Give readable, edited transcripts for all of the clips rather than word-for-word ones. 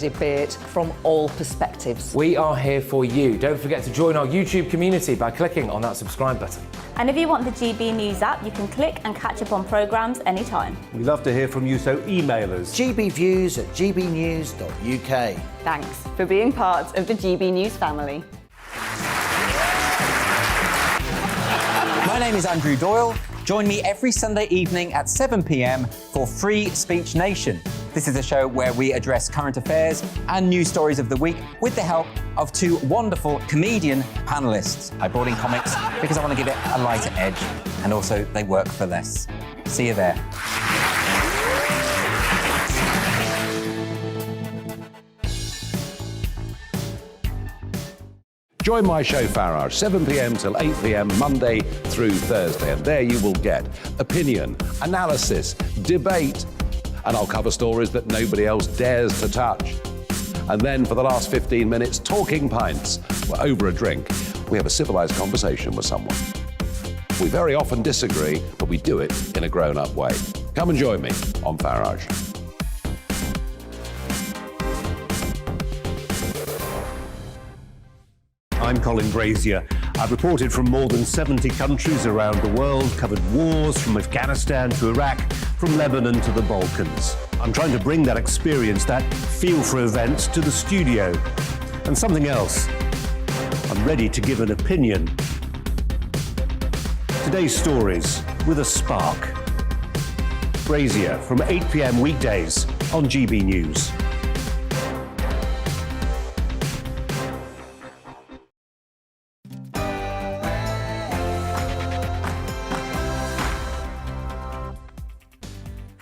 Debate from all perspectives. We are here for you. Don't forget to join our YouTube community by clicking on that subscribe button. And if you want the GB News app, you can click and catch up on programmes anytime. We love to hear from you, so email us. gbviews@gbnews.uk. Thanks for being part of the GB News family. My name is Andrew Doyle. Join me every Sunday evening at 7 p.m. for Free Speech Nation. This is a show where we address current affairs and news stories of the week with the help of two wonderful comedian panellists. I brought in comics because I want to give it a lighter edge, and also they work for less. See you there. Join my show Farage, 7 p.m. till 8 p.m. Monday through Thursday, and there you will get opinion, analysis, debate, and I'll cover stories that nobody else dares to touch. And then for the last 15 minutes, talking pints. We're over a drink. We have a civilised conversation with someone. We very often disagree, but we do it in a grown-up way. Come and join me on Farage. I'm Colin Brazier. I've reported from more than 70 countries around the world, covered wars from Afghanistan to Iraq, from Lebanon to the Balkans. I'm trying to bring that experience, that feel for events, to the studio. And something else. I'm ready to give an opinion. Today's stories with a spark. Brazier from 8 p.m. weekdays on GB News.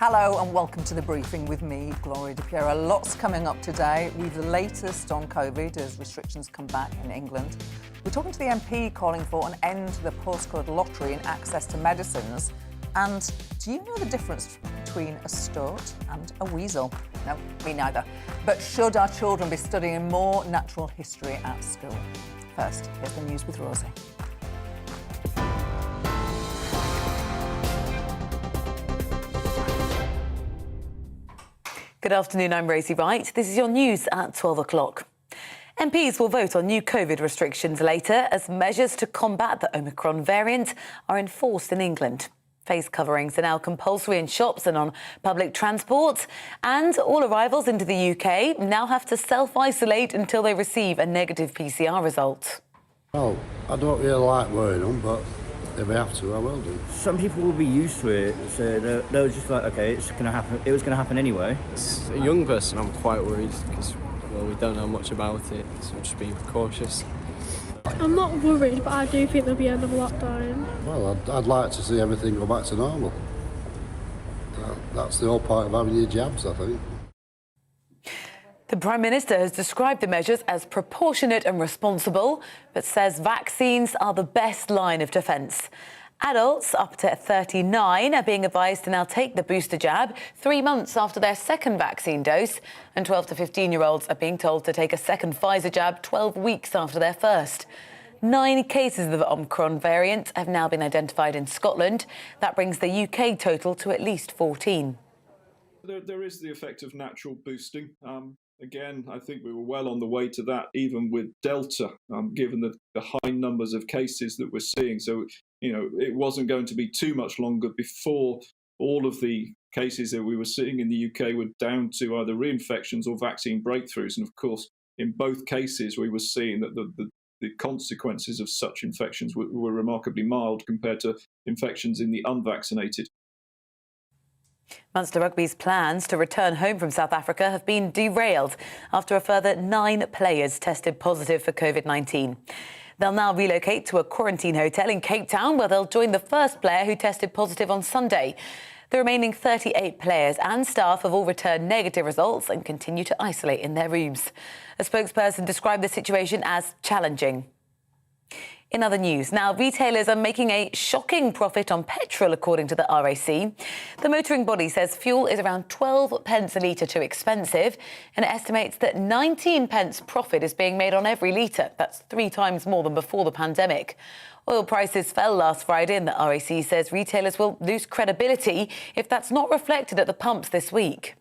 Hello and welcome to the briefing with me, Gloria De Piero. Lots coming up today. We've the latest on COVID as restrictions come back in England. We're talking to the MP calling for an end to the postcode lottery and access to medicines. And do you know the difference between a stoat and a weasel? No, me neither. But should our children be studying more natural history at school? First, here's the news with Rosie. Good afternoon, I'm Rosie Wright. This is your news at 12 o'clock. MPs will vote on new COVID restrictions later as measures to combat the Omicron variant are enforced in England. Face coverings are now compulsory in shops and on public transport, and all arrivals into the UK now have to self-isolate until they receive a negative PCR result. Well, I don't really like wearing them, but if we have to, I will do. Some people will be used to it, so they're just like, okay, it's going to happen. It was going to happen anyway. As a young person, I'm quite worried because, well, we don't know much about it, so we're just being cautious. I'm not worried, but I do think there'll be another lockdown. Well, I'd like to see everything go back to normal. That's the whole point of having your jabs, I think. The Prime Minister has described the measures as proportionate and responsible, but says vaccines are the best line of defence. Adults up to 39 are being advised to now take the booster jab 3 months after their second vaccine dose, and 12 to 15-year-olds are being told to take a second Pfizer jab 12 weeks after their first. 9 cases of the Omicron variant have now been identified in Scotland. That brings the UK total to at least 14. There is the effect of natural boosting. Again, I think we were well on the way to that, even with Delta, given the high numbers of cases that we're seeing. So, you know, it wasn't going to be too much longer before all of the cases that we were seeing in the UK were down to either reinfections or vaccine breakthroughs. And of course, in both cases, we were seeing that the consequences of such infections were remarkably mild compared to infections in the unvaccinated. Munster Rugby's plans to return home from South Africa have been derailed after a further 9 players tested positive for COVID-19. They'll now relocate to a quarantine hotel in Cape Town, where they'll join the first player who tested positive on Sunday. The remaining 38 players and staff have all returned negative results and continue to isolate in their rooms. A spokesperson described the situation as challenging. In other news, now retailers are making a shocking profit on petrol, according to the RAC. The motoring body says fuel is around 12 pence a litre too expensive and estimates that 19 pence profit is being made on every litre. That's 3 times more than before the pandemic. Oil prices fell last Friday and the RAC says retailers will lose credibility if that's not reflected at the pumps this week.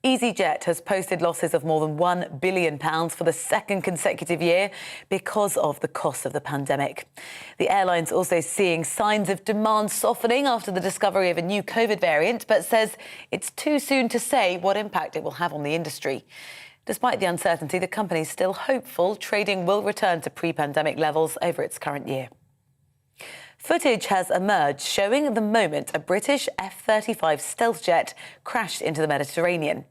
EasyJet has posted losses of more than £1 billion for the second consecutive year because of the cost of the pandemic. The airline's also seeing signs of demand softening after the discovery of a new COVID variant, but says it's too soon to say what impact it will have on the industry. Despite the uncertainty, the company is still hopeful trading will return to pre-pandemic levels over its current year. Footage has emerged showing the moment a British F-35 stealth jet crashed into the Mediterranean.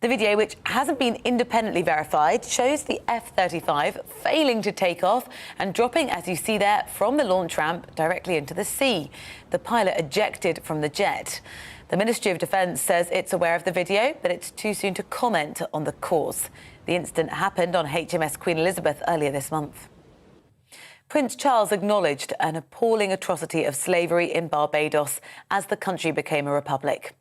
The video, which hasn't been independently verified, shows the F-35 failing to take off and dropping, as you see there, from the launch ramp directly into the sea. The pilot ejected from the jet. The Ministry of Defence says it's aware of the video, but it's too soon to comment on the cause. The incident happened on HMS Queen Elizabeth earlier this month. Prince Charles acknowledged an appalling atrocity of slavery in Barbados as the country became a republic.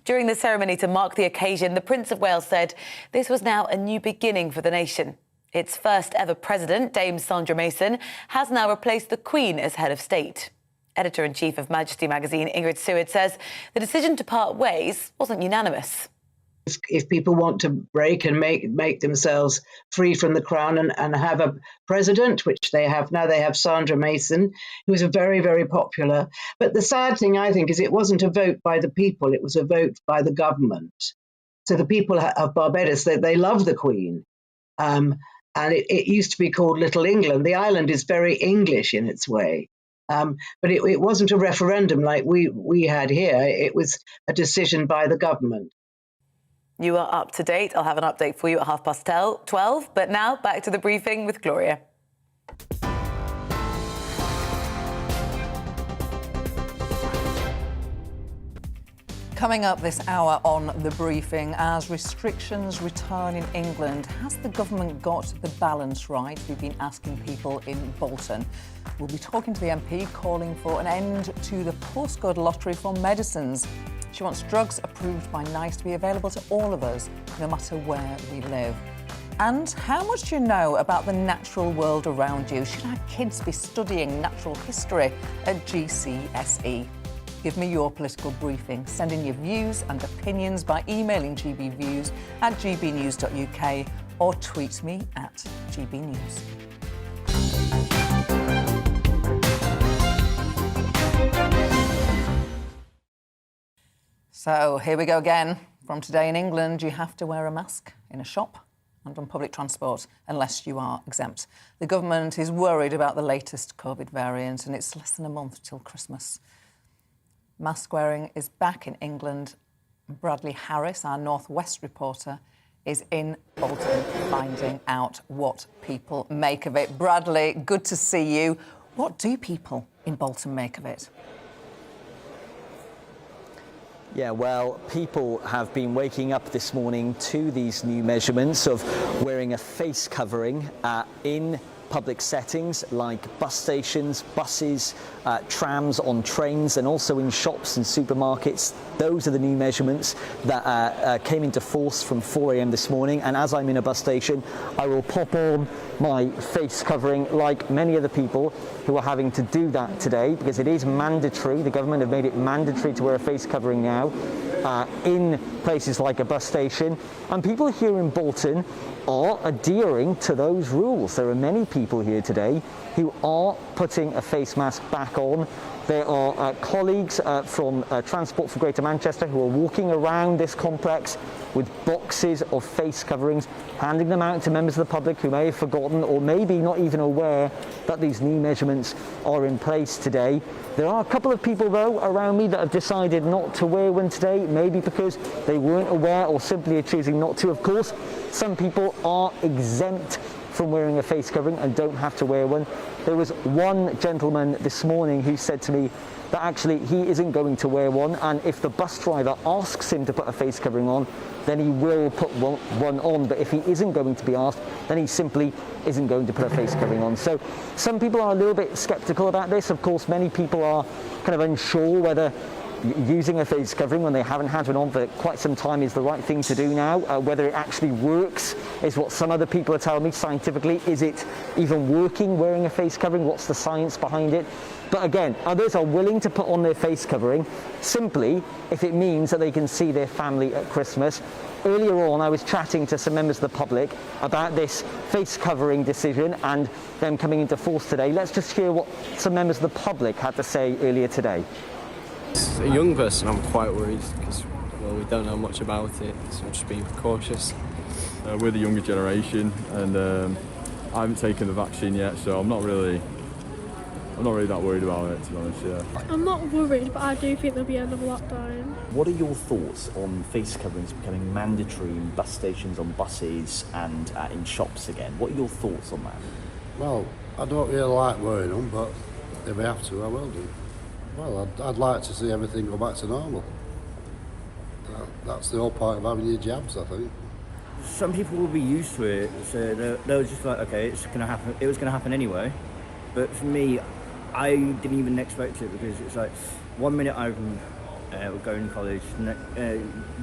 During the ceremony to mark the occasion, the Prince of Wales said this was now a new beginning for the nation. Its first ever president, Dame Sandra Mason, has now replaced the Queen as head of state. Editor-in-chief of Majesty magazine, Ingrid Seward, says the decision to part ways wasn't unanimous. If people want to break and make themselves free from the crown and have a president, which they have now, they have Sandra Mason, who is very, very popular. But the sad thing, I think, is it wasn't a vote by the people, it was a vote by the government. So the people of Barbados, they love the Queen. And it used to be called Little England. The island is very English in its way. But it wasn't a referendum like we had here. It was a decision by the government. You are up to date. I'll have an update for you at 12:30. But now back to the briefing with Gloria. Coming up this hour on the briefing, as restrictions return in England, has the government got the balance right? We've been asking people in Bolton. We'll be talking to the MP calling for an end to the postcode lottery for medicines. She wants drugs approved by NICE to be available to all of us, no matter where we live. And how much do you know about the natural world around you? Should our kids be studying natural history at GCSE? Give me your political briefing. Send in your views and opinions by emailing gbviews@gbnews.uk or tweet me at gbnews. So here we go again. From today in England, you have to wear a mask in a shop and on public transport unless you are exempt. The government is worried about the latest COVID variant and it's less than a month till Christmas. Mask wearing is back in England. Bradley Harris, our North West reporter, is in Bolton finding out what people make of it. Bradley, good to see you. What do people in Bolton make of it? Yeah, well, people have been waking up this morning to these new measurements of wearing a face covering in public settings like bus stations, buses, trams, on trains, and also in shops and supermarkets. Those are the new measurements that came into force from 4 a.m. this morning. And as I'm in a bus station, I will pop on my face covering like many other people who are having to do that today because it is mandatory. The government have made it mandatory to wear a face covering now in places like a bus station. And people here in Bolton are adhering to those rules. There are many people here today who are putting a face mask back on. There are colleagues from Transport for Greater Manchester who are walking around this complex with boxes of face coverings, handing them out to members of the public who may have forgotten or maybe not even aware that these new measurements are in place today. There are a couple of people, though, around me that have decided not to wear one today, maybe because they weren't aware or simply are choosing not to. Of course, some people are exempt from wearing a face covering and don't have to wear one. There was one gentleman this morning who said to me that actually he isn't going to wear one, and if the bus driver asks him to put a face covering on, then he will put one on. But if he isn't going to be asked, then he simply isn't going to put a face covering on. So some people are a little bit sceptical about this. Of course, many people are kind of unsure whether using a face covering when they haven't had one on for quite some time is the right thing to do now. Whether it actually works is what some other people are telling me scientifically. Is it even working wearing a face covering? What's the science behind it? But again, others are willing to put on their face covering simply if it means that they can see their family at Christmas. earlier on I was chatting to some members of the public about this face covering decision and them coming into force today. Let's just hear what some members of the public had to say earlier today. As a young person, I'm quite worried because, well, we don't know much about it, so I'm just being cautious. We're the younger generation, and I haven't taken the vaccine yet, so I'm not really that worried about it, to be honest. Yeah. I'm not worried, but I do think there'll be another lockdown. What are your thoughts on face coverings becoming mandatory in bus stations, on buses, and in shops again? What are your thoughts on that? Well, I don't really like wearing them, but if I have to, I will do. Well, I'd like to see everything go back to normal. That's the whole point of having your jabs, I think. Some people will be used to it, so they'll just like, okay, it's going to happen. It was going to happen anyway. But for me, I didn't even expect it because it's like 1 minute I'm going to college,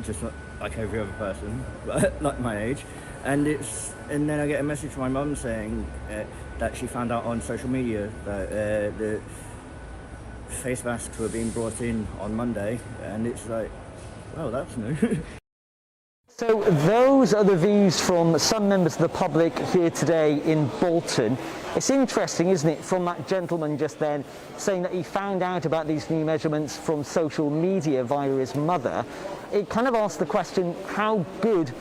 just like every other person, like my age, and then I get a message from my mum saying that she found out on social media that the face masks were being brought in on Monday, and it's like, well, that's new. So those are the views from some members of the public here today in Bolton. It's interesting, isn't it, from that gentleman just then saying that he found out about these new measurements from social media via his mother. It kind of asks the question, how good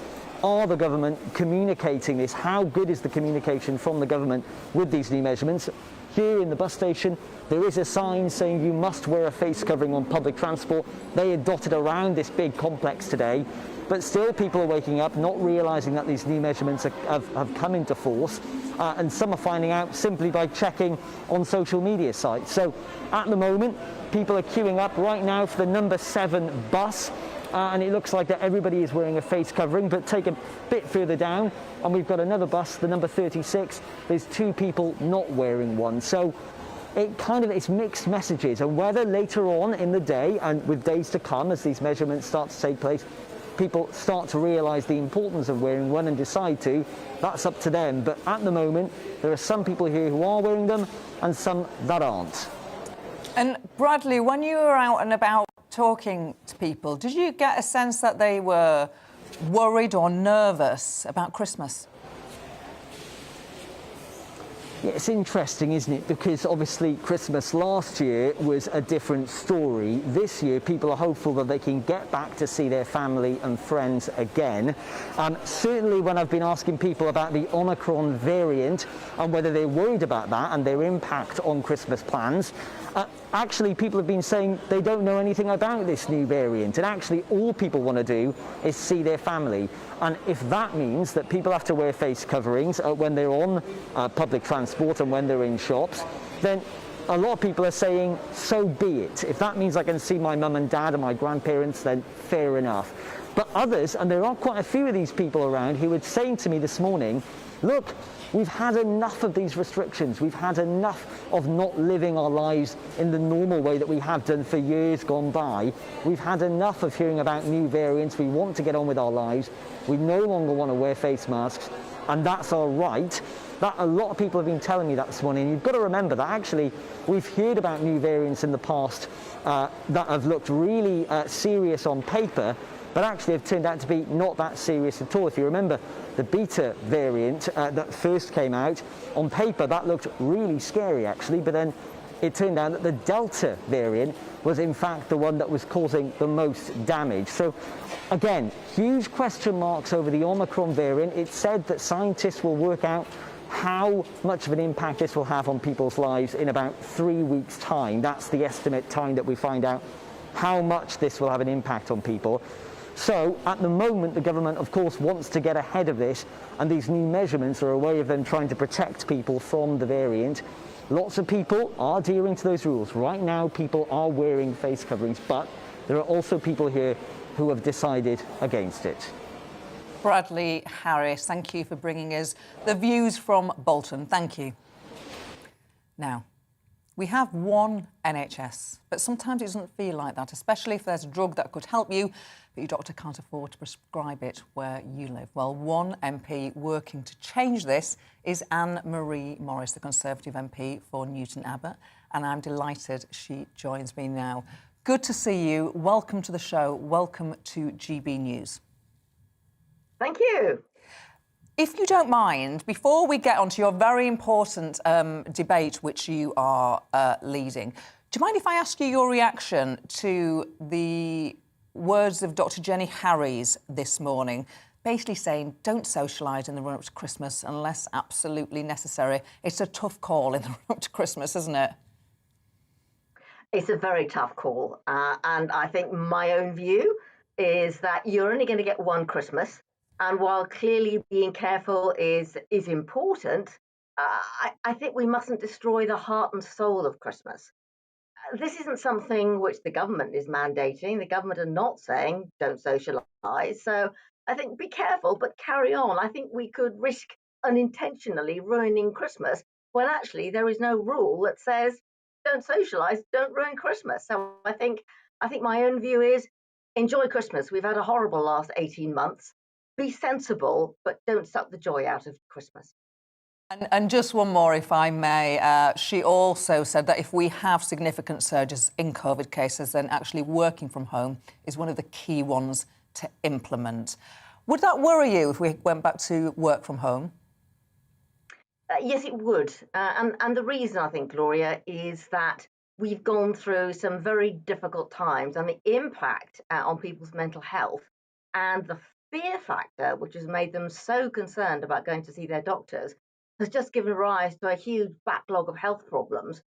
are the government communicating this? How good is the communication from the government with these new measurements? Here in the bus station, there is a sign saying you must wear a face covering on public transport. They are dotted around this big complex today. But still people are waking up, not realising that these new measurements have come into force, and some are finding out simply by checking on social media sites. So at the moment, people are queuing up right now for the number 7 bus, and it looks like that everybody is wearing a face covering, but take a bit further down, and we've got another bus, the number 36, there's 2 people not wearing one. So it's mixed messages, and whether later on in the day, and with days to come as these measurements start to take place, people start to realise the importance of wearing one and decide to, that's up to them. But at the moment, there are some people here who are wearing them and some that aren't. And Bradley, when you were out and about talking to people, did you get a sense that they were worried or nervous about Christmas? Yeah, it's interesting, isn't it? Because obviously Christmas last year was a different story. This year, people are hopeful that they can get back to see their family and friends again. Certainly when I've been asking people about the Omicron variant and whether they're worried about that and their impact on Christmas plans, actually people have been saying they don't know anything about this new variant, and actually all people want to do is see their family. And if that means that people have to wear face coverings when they're on public transport and when they're in shops, then a lot of people are saying, so be it. If that means I can see my mum and dad and my grandparents, then fair enough. But others, and there are quite a few of these people around who were saying to me this morning, look, we've had enough of these restrictions. We've had enough of not living our lives in the normal way that we have done for years gone by. We've had enough of hearing about new variants. We want to get on with our lives. We no longer want to wear face masks, and that's our right. That a lot of people have been telling me that this morning. You've got to remember that actually we've heard about new variants in the past that have looked really serious on paper, but actually have turned out to be not that serious at all. If you remember the beta variant that first came out, on paper that looked really scary actually, but then it turned out that the Delta variant was in fact the one that was causing the most damage. So again, huge question marks over the Omicron variant. It's said that scientists will work out how much of an impact this will have on people's lives in about 3 weeks' time. That's the estimate time that we find out how much this will have an impact on people. So at the moment, the government, of course, wants to get ahead of this, and these new measurements are a way of them trying to protect people from the variant. Lots of people are adhering to those rules. Right now, people are wearing face coverings, but there are also people here who have decided against it. Bradley Harris, thank you for bringing us the views from Bolton. Thank you. Now, we have one NHS, but sometimes it doesn't feel like that, especially if there's a drug that could help you, but your doctor can't afford to prescribe it where you live. Well, one MP working to change this is Anne-Marie Morris, the Conservative MP for Newton Abbot, and I'm delighted she joins me now. Good to see you. Welcome to the show. Welcome to GB News. Thank you. If you don't mind, before we get onto your very important debate which you are leading, do you mind if I ask you your reaction to the words of Dr. Jenny Harries this morning, basically saying don't socialise in the run-up to Christmas unless absolutely necessary? It's a tough call in the run-up to Christmas, isn't it? It's a very tough call. And I think my own view is that you're only going to get one Christmas. And while clearly being careful is important, I think we mustn't destroy the heart and soul of Christmas. This isn't something which the government is mandating. The government are not saying don't socialise. So I think be careful, but carry on. I think we could risk unintentionally ruining Christmas when actually there is no rule that says don't socialise, don't ruin Christmas. So I think my own view is enjoy Christmas. We've had a horrible last 18 months. Be sensible, but don't suck the joy out of Christmas. And just one more, if I may. She also said that if we have significant surges in COVID cases, then actually working from home is one of the key ones to implement. Would that worry you if we went back to work from home? Yes, it would. And the reason, I think, Gloria, is that we've gone through some very difficult times, and the impact on people's mental health and the fear factor, which has made them so concerned about going to see their doctors, has just given rise to a huge backlog of health problems,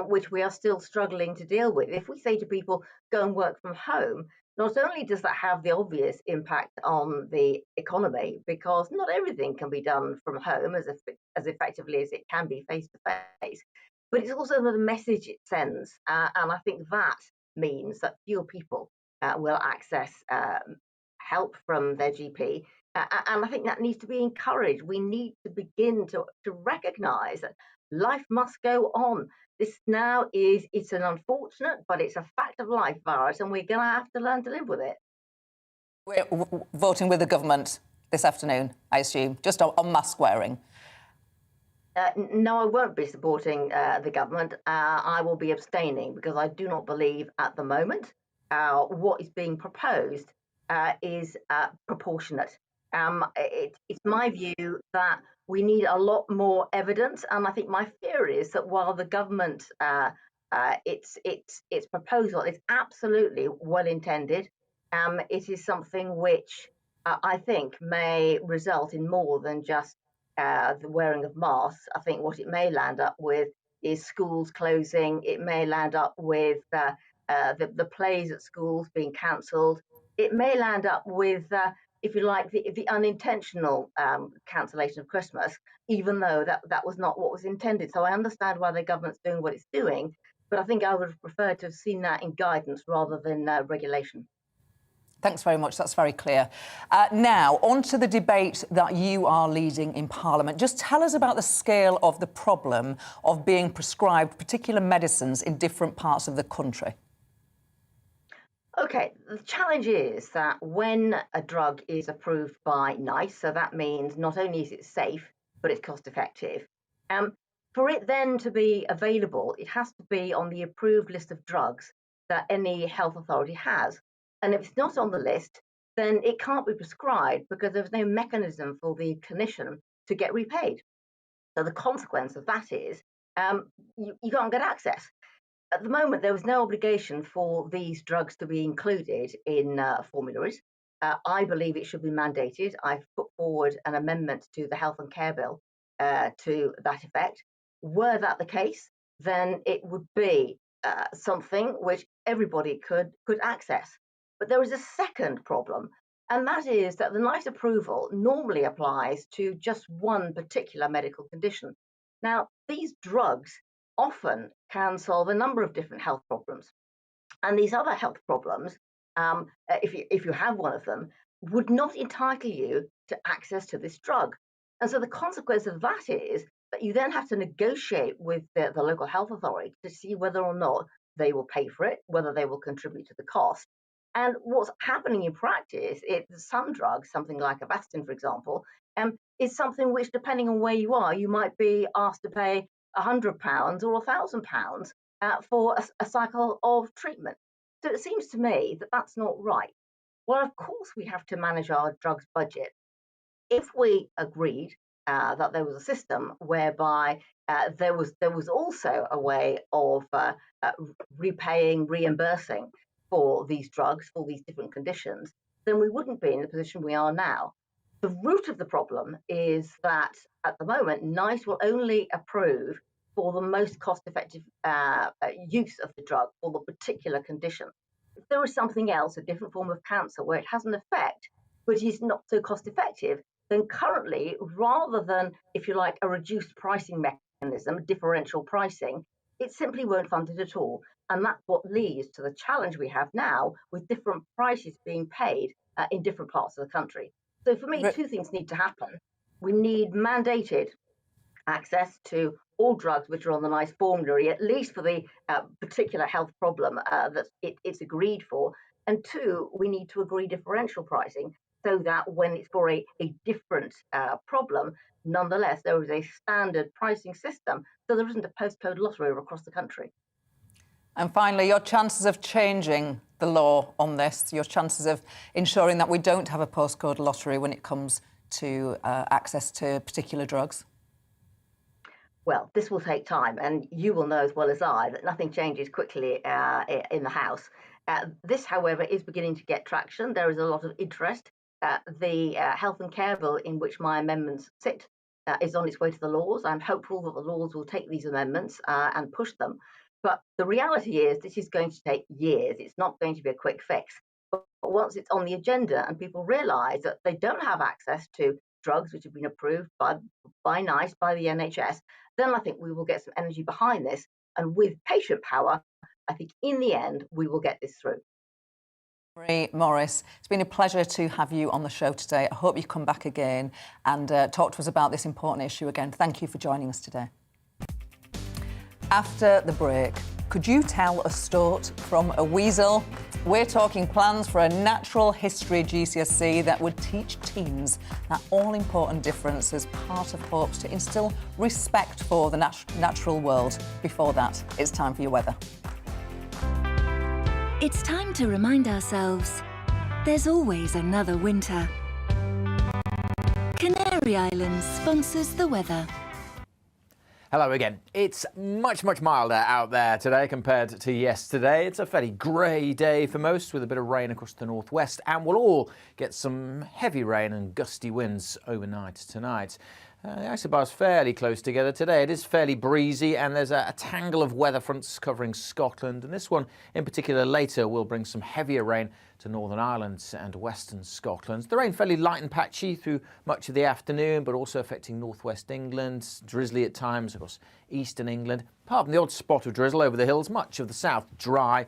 which we are still struggling to deal with. If we say to people, go and work from home, not only does that have the obvious impact on the economy, because not everything can be done from home as effectively as it can be face to face, but it's also the message it sends. And I think that means that fewer people will access help from their GP. And I think that needs to be encouraged. We need to begin to recognise that life must go on. This now it's an unfortunate, but it's a fact of life virus, and we're going to have to learn to live with it. We're voting with the government this afternoon, I assume, just on mask wearing. No, I won't be supporting the government. I will be abstaining because I do not believe at the moment what is being proposed is proportionate. It's my view that we need a lot more evidence, and I think my fear is that while the government its proposal is absolutely well intended, it is something which I think may result in more than just the wearing of masks. I think what it may land up with is schools closing. It may land up with the plays at schools being cancelled. It may land up with if you like, the unintentional cancellation of Christmas, even though that was not what was intended. So I understand why the government's doing what it's doing, but I think I would have preferred to have seen that in guidance rather than regulation. Thanks very much. That's very clear. Now, on to the debate that you are leading in Parliament. Just tell us about the scale of the problem of being prescribed particular medicines in different parts of the country. Okay, the challenge is that when a drug is approved by NICE, so that means not only is it safe, but it's cost effective. For it then to be available, it has to be on the approved list of drugs that any health authority has. And if it's not on the list, then it can't be prescribed because there's no mechanism for the clinician to get repaid. So the consequence of that is you can't get access. At the moment, there was no obligation for these drugs to be included in formularies. I believe it should be mandated. I've put forward an amendment to the Health and Care Bill to that effect. Were that the case, then it would be something which everybody could access. But there is a second problem, and that is that the NICE approval normally applies to just one particular medical condition. Now, these drugs often can solve a number of different health problems. And these other health problems, if you have one of them, would not entitle you to access to this drug. And so the consequence of that is that you then have to negotiate with the local health authority to see whether or not they will pay for it, whether they will contribute to the cost. And what's happening in practice is some drugs, something like Avastin, for example, is something which, depending on where you are, you might be asked to pay £100 or £1,000 for a cycle of treatment. So it seems to me that that's not right. Well, of course, we have to manage our drugs budget, if we agreed that there was a system whereby there was also a way of reimbursing for these drugs, for these different conditions, then we wouldn't be in the position we are now. The root of the problem is that at the moment, NICE will only approve for the most cost-effective use of the drug for the particular condition. If there is something else, a different form of cancer, where it has an effect, but is not so cost-effective, then currently, rather than, if you like, a reduced pricing mechanism, differential pricing, it simply won't fund it at all. And that's what leads to the challenge we have now with different prices being paid in different parts of the country. So for me, two things need to happen. We need mandated access to all drugs which are on the NICE formulary, at least for the particular health problem that it's agreed for. And two, we need to agree differential pricing so that when it's for a different problem, nonetheless, there is a standard pricing system so there isn't a postcode lottery across the country. And finally, your chances of changing the law on this, your chances of ensuring that we don't have a postcode lottery when it comes to access to particular drugs? Well, this will take time, and you will know as well as I that nothing changes quickly in the House. This, however, is beginning to get traction. There is a lot of interest. The Health and Care Bill, in which my amendments sit, is on its way to the Lords. I'm hopeful that the Lords will take these amendments and push them. But the reality is this is going to take years. It's not going to be a quick fix. But once it's on the agenda and people realise that they don't have access to drugs which have been approved by NICE, by the NHS, then I think we will get some energy behind this. And with patient power, I think in the end, we will get this through. Marie Morris, it's been a pleasure to have you on the show today. I hope you come back again and talk to us about this important issue again. Thank you for joining us today. After the break, could you tell a stoat from a weasel? We're talking plans for a natural history GCSE that would teach teens that all-important difference as part of hopes to instil respect for the natural world. Before that, it's time for your weather. It's time to remind ourselves there's always another winter. Canary Islands sponsors the weather. Hello again. It's much milder out there today compared to yesterday. It's a fairly grey day for most, with a bit of rain across the northwest, and we'll all get some heavy rain and gusty winds overnight tonight. The isobar's fairly close together today. It is fairly breezy, and there's a tangle of weather fronts covering Scotland, and this one in particular later will bring some heavier rain to Northern Ireland and western Scotland. The rain fairly light and patchy through much of the afternoon, but also affecting northwest England, drizzly at times across eastern England. Apart from the odd spot of drizzle over the hills, much of the south dry,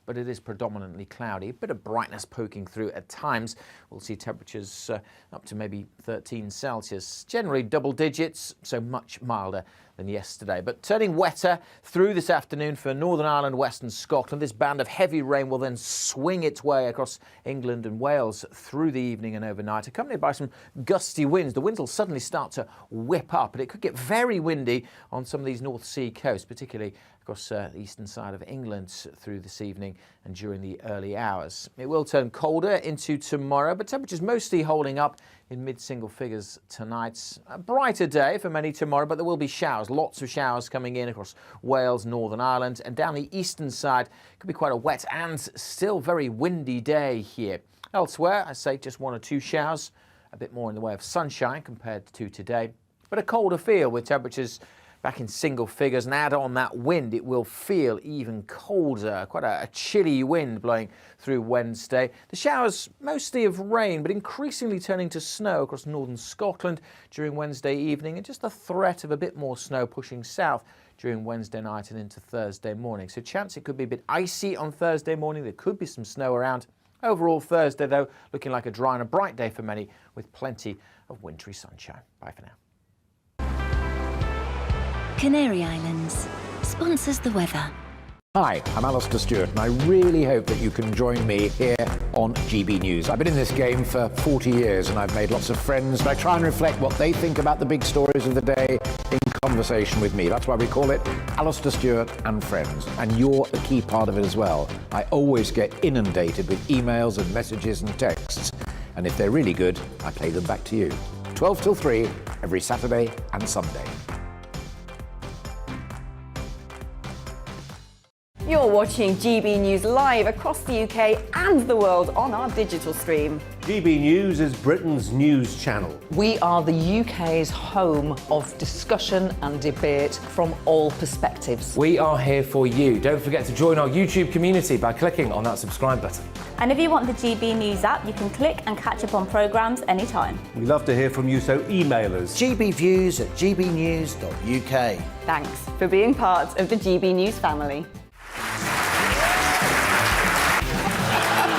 but it is predominantly cloudy. A bit of brightness poking through at times. We'll see temperatures up to maybe 13 Celsius. Generally double digits, so much milder than yesterday. But turning wetter through this afternoon for Northern Ireland, western Scotland. This band of heavy rain will then swing its way across England and Wales through the evening and overnight, accompanied by some gusty winds. The winds will suddenly start to whip up, and it could get very windy on some of these North Sea coasts, particularly across the eastern side of England through this evening and during the early hours. It will turn colder into tomorrow, but temperatures mostly holding up in mid-single figures tonight. A brighter day for many tomorrow, but there will be showers, lots of showers coming in across Wales, Northern Ireland, and down the eastern side. Could be quite a wet and still very windy day here. Elsewhere, I say just one or two showers, a bit more in the way of sunshine compared to today, but a colder feel with temperatures back in single figures, and add on that wind, it will feel even colder. Quite a chilly wind blowing through Wednesday. The showers mostly of rain, but increasingly turning to snow across northern Scotland during Wednesday evening, and just the threat of a bit more snow pushing south during Wednesday night and into Thursday morning. So chance it could be a bit icy on Thursday morning. There could be some snow around. Overall Thursday, though, looking like a dry and a bright day for many, with plenty of wintry sunshine. Bye for now. Canary Islands sponsors the weather. Hi, I'm Alistair Stewart, and I really hope that you can join me here on GB News. I've been in this game for 40 years, and I've made lots of friends, and I try and reflect what they think about the big stories of the day in conversation with me. That's why we call it Alistair Stewart and Friends, and you're a key part of it as well. I always get inundated with emails and messages and texts, and if they're really good, I play them back to you. 12 till 3 every Saturday and Sunday. You're watching GB News live across the UK and the world on our digital stream. GB News is Britain's news channel. We are the UK's home of discussion and debate from all perspectives. We are here for you. Don't forget to join our YouTube community by clicking on that subscribe button. And if you want the GB News app, you can click and catch up on programmes anytime. We love to hear from you, so email us. gbviews@gbnews.uk. Thanks for being part of the GB News family.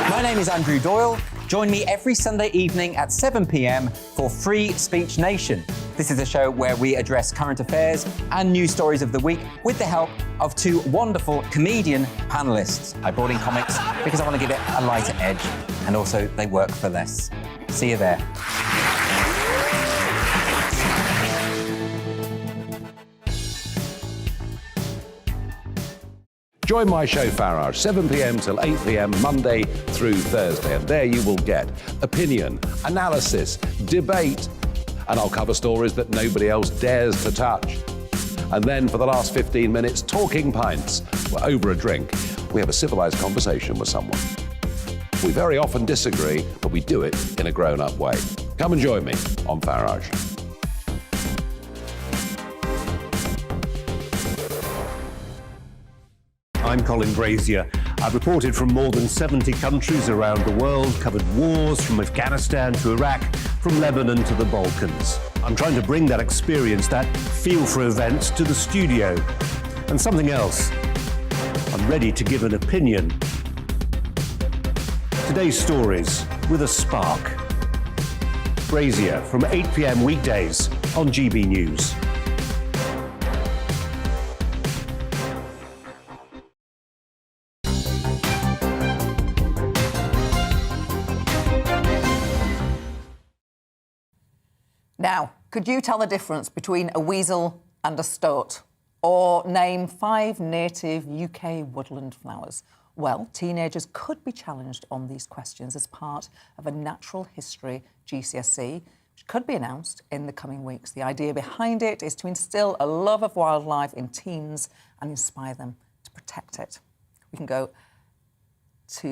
My name is Andrew Doyle. Join me every Sunday evening at 7 p.m. for Free Speech Nation. This is a show where we address current affairs and news stories of the week with the help of two wonderful comedian panellists. I brought in comics because I want to give it a lighter edge, and also they work for less. See you there. Join my show Farage, 7 p.m. till 8 p.m. Monday through Thursday, and there you will get opinion, analysis, debate, and I'll cover stories that nobody else dares to touch. And then for the last 15 minutes, talking pints. We're over a drink. We have a civilised conversation with someone. We very often disagree, but we do it in a grown-up way. Come and join me on Farage. I'm Colin Brazier. I've reported from more than 70 countries around the world, covered wars from Afghanistan to Iraq, from Lebanon to the Balkans. I'm trying to bring that experience, that feel for events, to the studio. And something else. I'm ready to give an opinion. Today's stories with a spark. Brazier from 8 p.m. weekdays on GB News. Now, could you tell the difference between a weasel and a stoat? Or name 5 native UK woodland flowers? Well, teenagers could be challenged on these questions as part of a natural history GCSE, which could be announced in the coming weeks. The idea behind it is to instill a love of wildlife in teens and inspire them to protect it.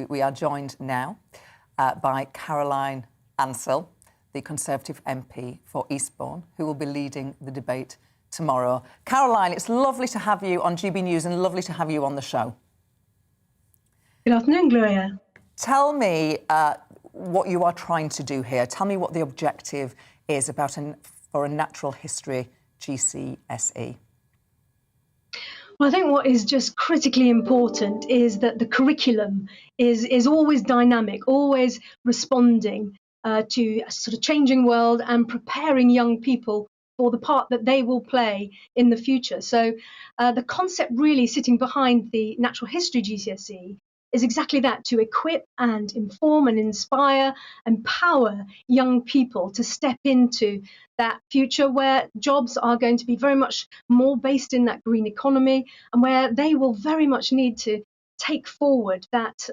We are joined now by Caroline Ansell, the Conservative MP for Eastbourne, who will be leading the debate tomorrow. Caroline, it's lovely to have you on GB News and lovely to have you on the show. Good afternoon, Gloria. Tell me what you are trying to do here. Tell me what the objective is for a natural history GCSE. Well, I think what is just critically important is that the curriculum is always dynamic, always responding to a sort of changing world and preparing young people for the part that they will play in the future. So the concept really sitting behind the natural history GCSE is exactly that, to equip and inform and inspire, empower young people to step into that future where jobs are going to be very much more based in that green economy, and where they will very much need to take forward that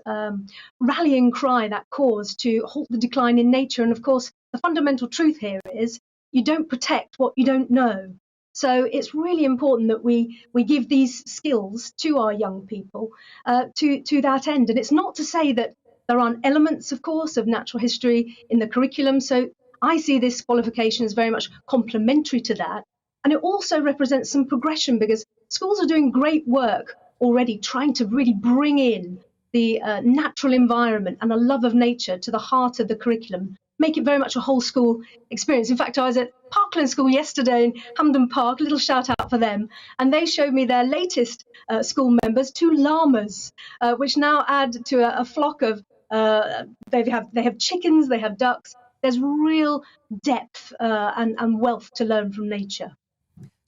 rallying cry, that cause to halt the decline in nature. And of course, the fundamental truth here is you don't protect what you don't know. So it's really important that we give these skills to our young people to that end. And it's not to say that there aren't elements, of course, of natural history in the curriculum. So I see this qualification as very much complementary to that. And it also represents some progression, because schools are doing great work already trying to really bring in the natural environment and a love of nature to the heart of the curriculum, make it very much a whole school experience. In fact, I was at Parkland School yesterday in Hampden Park, a little shout out for them, and they showed me their latest school members, 2 llamas, which now add to a flock of, they have chickens, they have ducks. There's real depth and wealth to learn from nature.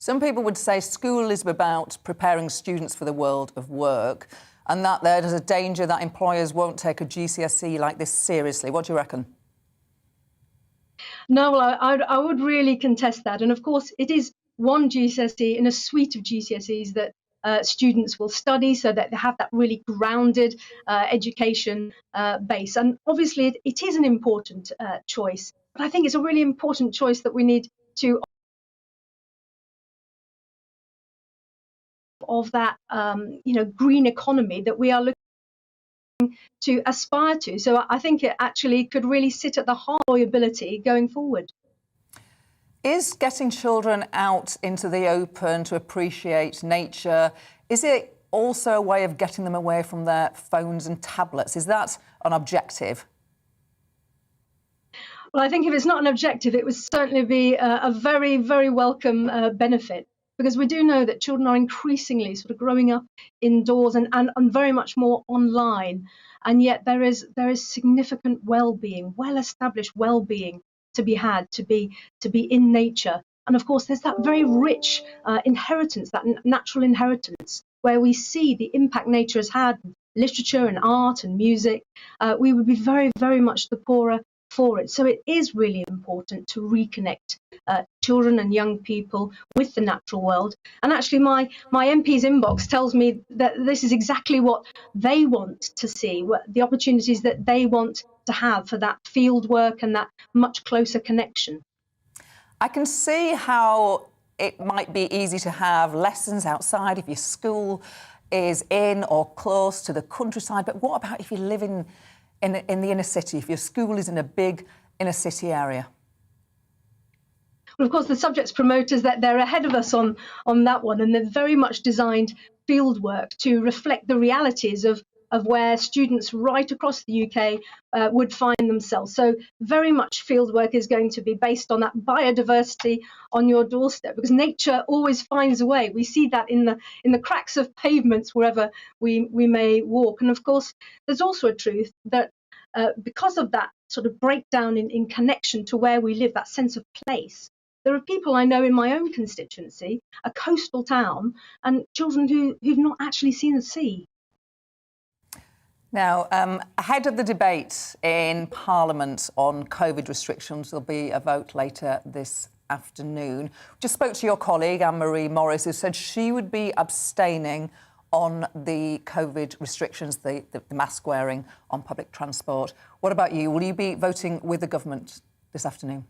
Some people would say school is about preparing students for the world of work, and that there's a danger that employers won't take a GCSE like this seriously. What do you reckon? No, well, I would really contest that. And of course, it is one GCSE in a suite of GCSEs that students will study, so that they have that really grounded education base. And obviously, it is an important choice. But I think it's a really important choice that we need to of that green economy that we are looking to aspire to. So I think it actually could really sit at the heart of employability going forward. Is getting children out into the open to appreciate nature, is it also a way of getting them away from their phones and tablets? Is that an objective? Well, I think if it's not an objective, it would certainly be a very, very welcome benefit, because we do know that children are increasingly sort of growing up indoors and very much more online. And yet there is significant well-being, well-established well-being to be had, to be in nature. And of course, there's that very rich inheritance, that natural inheritance, where we see the impact nature has had, literature and art and music. We would be very, very much the poorer for it. So it is really important to reconnect children and young people with the natural world. And actually my MP's inbox tells me that this is exactly what they want to see, the opportunities that they want to have for that field work and that much closer connection. I can see how it might be easy to have lessons outside if your school is in or close to the countryside, but what about if you live in the inner city, if your school is in a big inner city area? Well, of course, the subject's promoters, that they're ahead of us on that one, and they've very much designed field work to reflect the realities of where students right across the UK would find themselves. So very much field work is going to be based on that biodiversity on your doorstep, because nature always finds a way. We see that in the cracks of pavements wherever we may walk. And of course, there's also a truth that because of that sort of breakdown in connection to where we live, that sense of place, there are people I know in my own constituency, a coastal town, and children who've not actually seen the sea. Now, ahead of the debate in Parliament on COVID restrictions, there'll be a vote later this afternoon. Just spoke to your colleague, Anne-Marie Morris, who said she would be abstaining on the COVID restrictions, the mask wearing on public transport. What about you? Will you be voting with the government this afternoon?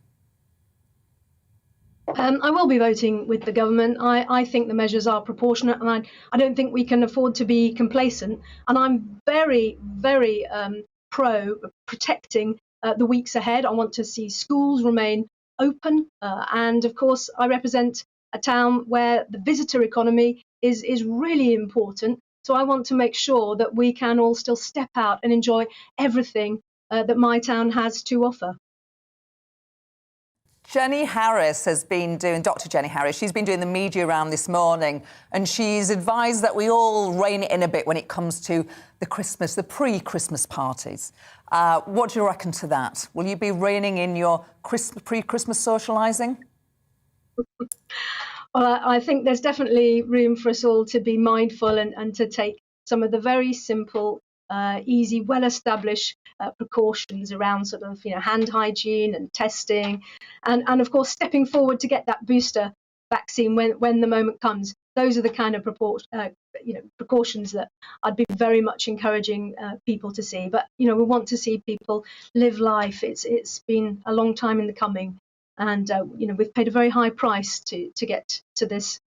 I will be voting with the government. I think the measures are proportionate, and I don't think we can afford to be complacent. And I'm very, very pro protecting the weeks ahead. I want to see schools remain open. And of course, I represent a town where the visitor economy is really important. So I want to make sure that we can all still step out and enjoy everything that my town has to offer. Jenny Harris has been doing, Dr. Jenny Harris, she's been doing the media round this morning, and she's advised that we all rein it in a bit when it comes to the pre-Christmas parties. What do you reckon to that? Will you be reining in your pre-Christmas socialising? Well, I think there's definitely room for us all to be mindful and to take some of the very simple, easy, well-established precautions around sort of hand hygiene and testing, and of course stepping forward to get that booster vaccine when the moment comes. Those are the kind of precautions that I'd be very much encouraging people to see. But we want to see people live life. It's been a long time in the coming, and we've paid a very high price to get to this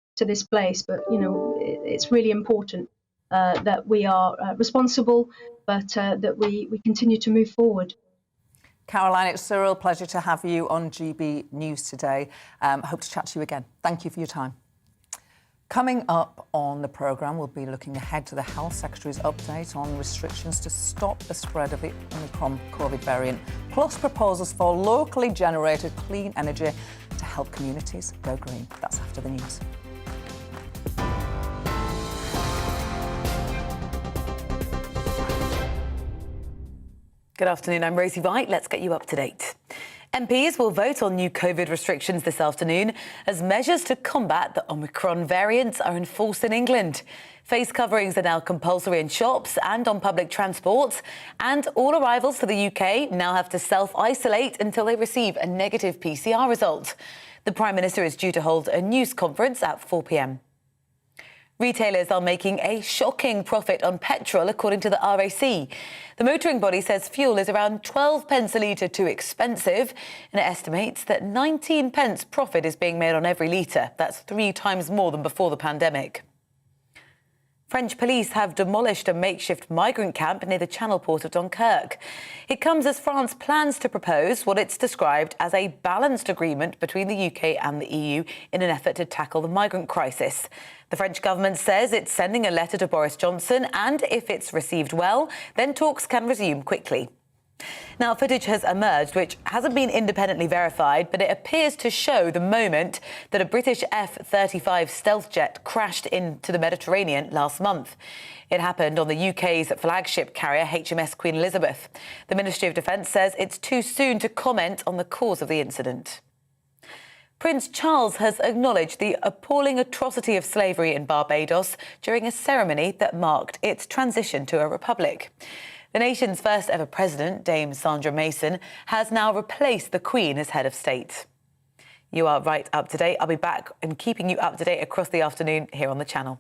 place. But it's really important that we are responsible, but that we continue to move forward. Caroline, it's a real pleasure to have you on GB News today. Hope to chat to you again. Thank you for your time. Coming up on the programme, we'll be looking ahead to the Health Secretary's update on restrictions to stop the spread of the Omicron COVID variant, plus proposals for locally generated clean energy to help communities go green. That's after the news. Good afternoon, I'm Rosie Wright. Let's get you up to date. MPs will vote on new COVID restrictions this afternoon as measures to combat the Omicron variant are enforced in England. Face coverings are now compulsory in shops and on public transport, and all arrivals to the UK now have to self-isolate until they receive a negative PCR result. The Prime Minister is due to hold a news conference at 4 p.m. Retailers are making a shocking profit on petrol, according to the RAC. The motoring body says fuel is around 12 pence a litre too expensive, and it estimates that 19 pence profit is being made on every litre. That's 3 times more than before the pandemic. French police have demolished a makeshift migrant camp near the Channel port of Dunkirk. It comes as France plans to propose what it's described as a balanced agreement between the UK and the EU in an effort to tackle the migrant crisis. The French government says it's sending a letter to Boris Johnson, and if it's received well, then talks can resume quickly. Now, footage has emerged which hasn't been independently verified, but it appears to show the moment that a British F-35 stealth jet crashed into the Mediterranean last month. It happened on the UK's flagship carrier HMS Queen Elizabeth. The Ministry of Defence says it's too soon to comment on the cause of the incident. Prince Charles has acknowledged the appalling atrocity of slavery in Barbados during a ceremony that marked its transition to a republic. The nation's first ever president, Dame Sandra Mason, has now replaced the Queen as head of state. You are right up to date. I'll be back and keeping you up to date across the afternoon here on the channel.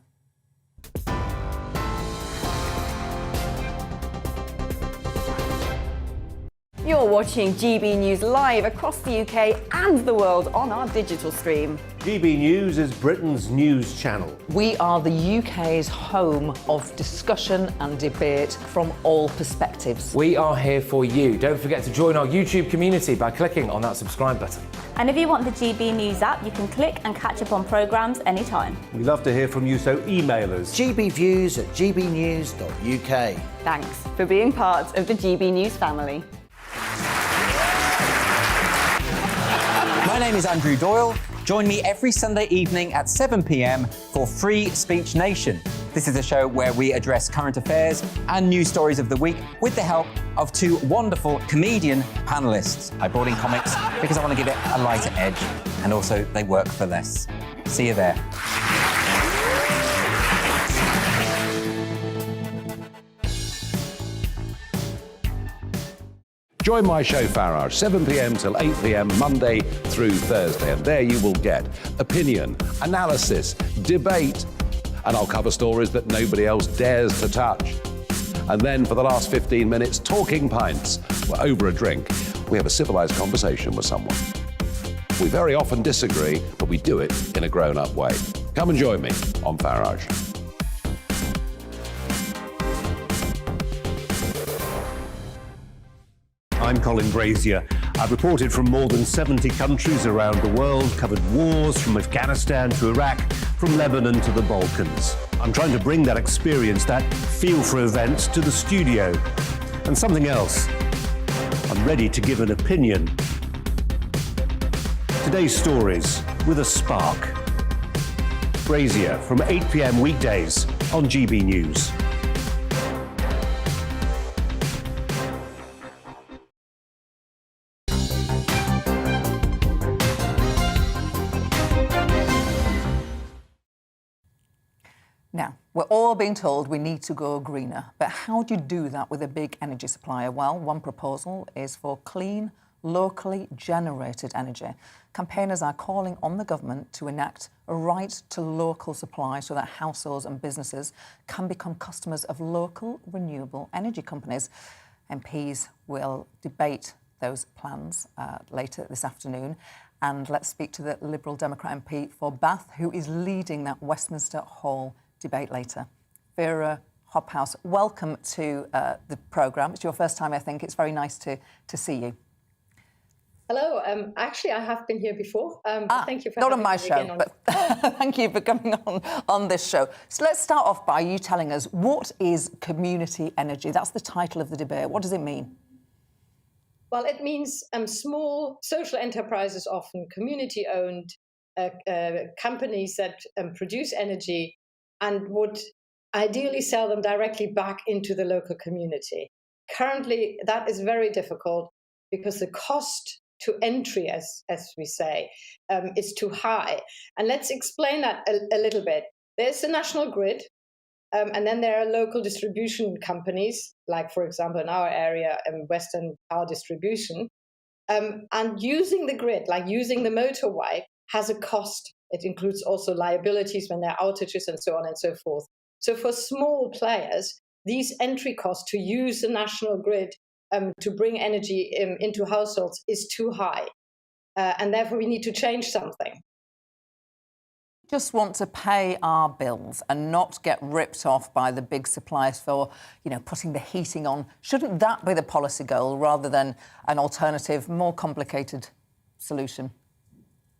You're watching GB News live across the UK and the world on our digital stream. GB News is Britain's news channel. We are the UK's home of discussion and debate from all perspectives. We are here for you. Don't forget to join our YouTube community by clicking on that subscribe button. And if you want the GB News app, you can click and catch up on programmes anytime. We love to hear from you, so email us. gbviews@gbnews.uk. Thanks for being part of the GB News family. My name is Andrew Doyle. Join me every Sunday evening at 7 p.m. for Free Speech Nation. This is a show where we address current affairs and news stories of the week with the help of 2 wonderful comedian panellists. I brought in comics because I want to give it a lighter edge, and also they work for less. See you there. Join my show Farage, 7 p.m. till 8 p.m. Monday through Thursday, and there you will get opinion, analysis, debate, and I'll cover stories that nobody else dares to touch. And then for the last 15 minutes, talking pints. We're over a drink. We have a civilized conversation with someone. We very often disagree, but we do it in a grown-up way. Come and join me on Farage. I'm Colin Brazier. I've reported from more than 70 countries around the world, covered wars from Afghanistan to Iraq, from Lebanon to the Balkans. I'm trying to bring that experience, that feel for events, to the studio. And something else. I'm ready to give an opinion. Today's stories with a spark. Brazier from 8 p.m. weekdays on GB News. Now, we're all being told we need to go greener, but how do you do that with a big energy supplier? Well, one proposal is for clean, locally generated energy. Campaigners are calling on the government to enact a right to local supply so that households and businesses can become customers of local renewable energy companies. MPs will debate those plans later this afternoon. And let's speak to the Liberal Democrat MP for Bath, who is leading that Westminster Hall debate later. Vera Hobhouse, welcome to the programme. It's your first time, I think. It's very nice to see you. Hello. Actually, I have been here before. Thank you for not having on my me show, again but thank you for coming on this show. So let's start off by you telling us, what is community energy? That's the title of the debate. What does it mean? Well, it means small social enterprises, often community-owned companies that produce energy and would ideally sell them directly back into the local community. Currently, that is very difficult because the cost to entry, as we say, is too high. And let's explain that a little bit. There's the national grid, and then there are local distribution companies, like, for example, in our area, Western Power Distribution. And using the grid, like using the motorway, has a cost. It includes also liabilities when there are outages and so on and so forth. So for small players, these entry costs to use the national grid to bring energy into households is too high. And therefore we need to change something. Just want to pay our bills and not get ripped off by the big suppliers for, putting the heating on. Shouldn't that be the policy goal rather than an alternative, more complicated solution?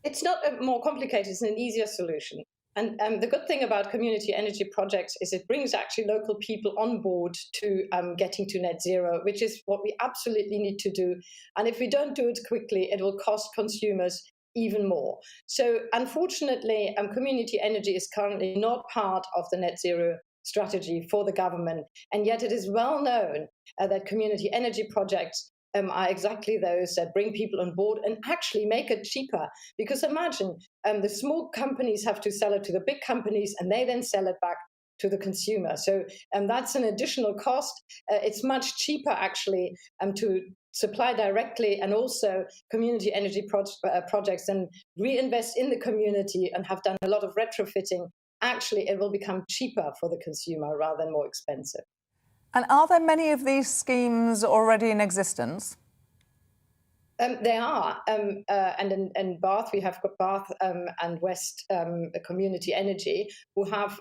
It's not more complicated, it's an easier solution. And the good thing about community energy projects is it brings actually local people on board to getting to net zero, which is what we absolutely need to do. And if we don't do it quickly, it will cost consumers even more. So unfortunately, community energy is currently not part of the net zero strategy for the government. And yet it is well known that community energy projects are exactly those that bring people on board and actually make it cheaper. Because imagine the small companies have to sell it to the big companies and they then sell it back to the consumer. So that's an additional cost. It's much cheaper actually to supply directly, and also community energy projects and reinvest in the community and have done a lot of retrofitting. Actually, it will become cheaper for the consumer rather than more expensive. And are there many of these schemes already in existence? There are, and in Bath, we have got Bath and West Community Energy, who have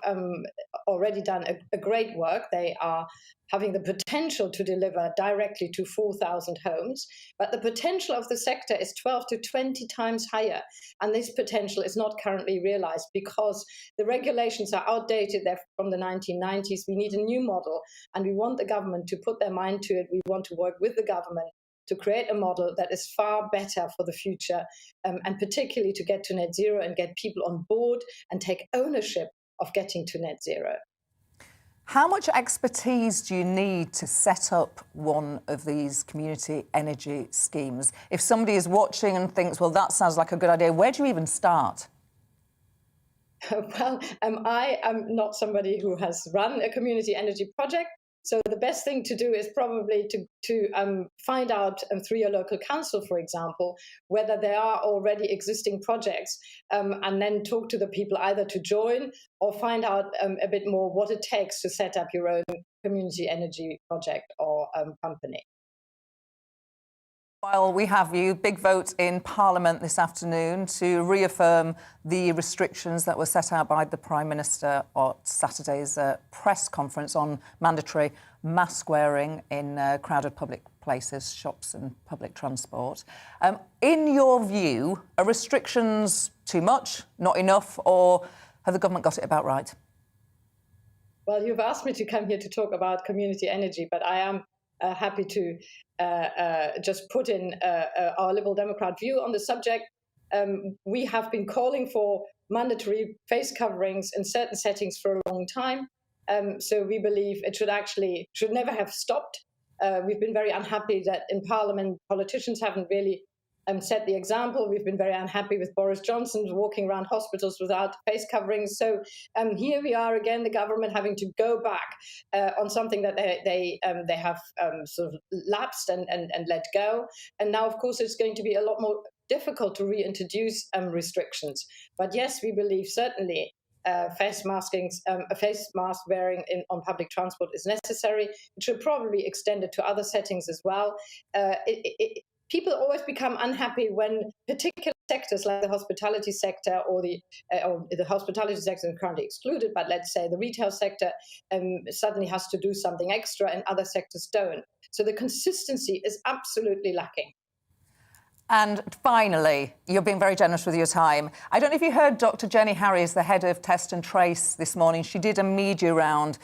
already done a great work. They are having the potential to deliver directly to 4,000 homes, but the potential of the sector is 12 to 20 times higher, and this potential is not currently realized because the regulations are outdated. They're from the 1990s. We need a new model, and we want the government to put their mind to it. We want to work with the government to create a model that is far better for the future, and particularly to get to net zero and get people on board and take ownership of getting to net zero. How much expertise do you need to set up one of these community energy schemes? If somebody is watching and thinks, well, that sounds like a good idea, where do you even start? Well, I am not somebody who has run a community energy project. So the best thing to do is probably to find out through your local council, for example, whether there are already existing projects, and then talk to the people either to join or find out a bit more what it takes to set up your own community energy project or company. While we have you, big vote in Parliament this afternoon to reaffirm the restrictions that were set out by the Prime Minister at Saturday's press conference on mandatory mask wearing in crowded public places, shops and public transport. In your view, are restrictions too much, not enough, or have the government got it about right? Well, you've asked me to come here to talk about community energy, but I am happy to just put in our Liberal Democrat view on the subject. We have been calling for mandatory face coverings in certain settings for a long time. So we believe it should never have stopped. We've been very unhappy that in Parliament politicians haven't really set the example. We've been very unhappy with Boris Johnson walking around hospitals without face coverings. So here we are again, the government having to go back on something that they have sort of lapsed and let go. And now, of course, it's going to be a lot more difficult to reintroduce restrictions. But yes, we believe certainly face mask wearing on public transport is necessary. It should probably be extended to other settings as well. People always become unhappy when particular sectors like the hospitality sector or the hospitality sector is currently excluded, but let's say the retail sector suddenly has to do something extra and other sectors don't. So the consistency is absolutely lacking. And finally, you're being very generous with your time. I don't know if you heard Dr. Jenny Harries, the head of Test and Trace this morning. She did a media round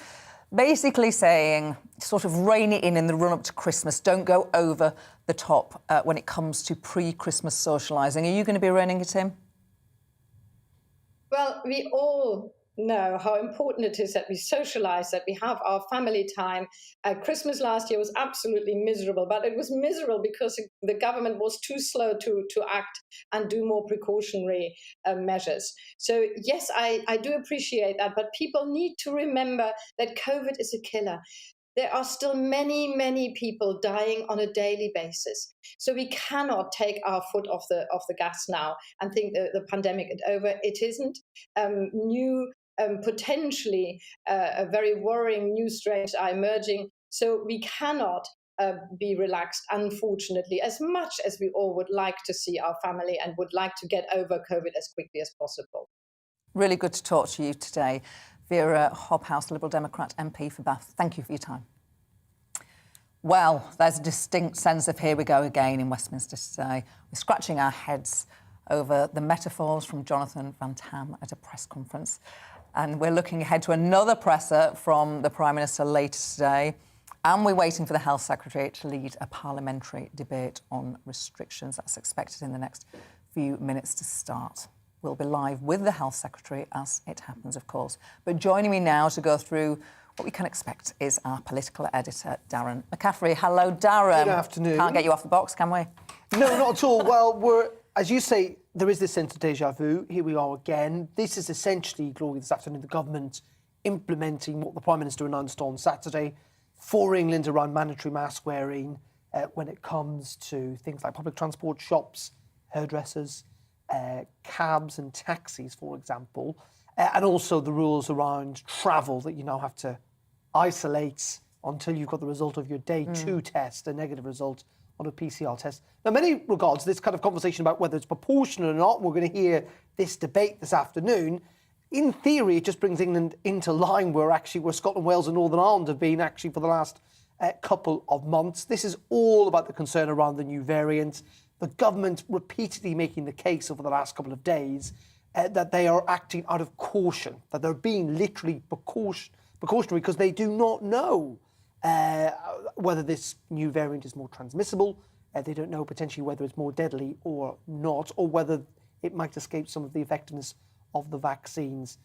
basically saying, sort of rein it in the run-up to Christmas. Don't go over the top when it comes to pre-Christmas socialising. Are you going to be reining it in? Well, we all know how important it is that we socialise, that we have our family time. Christmas last year was absolutely miserable, but it was miserable because the government was too slow to act and do more precautionary measures. So yes, I do appreciate that, but people need to remember that COVID is a killer. there are still many, many people dying on a daily basis. So we cannot take our foot off the gas now and think that the pandemic is over. It isn't. Potentially very worrying new strains are emerging. So we cannot be relaxed, unfortunately, as much as we all would like to see our family and would like to get over COVID as quickly as possible. Really good to talk to you today. Vera Hobhouse, Liberal Democrat MP for Bath. Thank you for your time. Well, there's a distinct sense of here we go again in Westminster today. We're scratching our heads over the metaphors from Jonathan Van Tam at a press conference. And we're looking ahead to another presser from the Prime Minister later today. And we're waiting for the Health Secretary to lead a parliamentary debate on restrictions. That's expected in the next few minutes to start. We'll be live with the Health Secretary as it happens, of course. But joining me now to go through what we can expect is our political editor, Darren McCaffrey. Hello, Darren. Good afternoon. Can't get you off the box, can we? No, not at all. Well, as you say, there is this sense of déjà vu. Here we are again. This is essentially, Gloria, this afternoon, the government implementing what the Prime Minister announced on Saturday for England around mandatory mask wearing when it comes to things like public transport, shops, hairdressers, cabs and taxis, for example, and also the rules around travel that you now have to isolate until you've got the result of your day 2 test, a negative result on a PCR test. Now, in many regards, this kind of conversation about whether it's proportional or not, we're going to hear this debate this afternoon. In theory, it just brings England into line where Scotland, Wales and Northern Ireland have been actually for the last couple of months. This is all about the concern around the new variant. The government repeatedly making the case over the last couple of days that they are acting out of caution, that they're being literally precautionary because they do not know whether this new variant is more transmissible. They don't know potentially whether it's more deadly or not, or whether it might escape some of the effectiveness of the vaccines.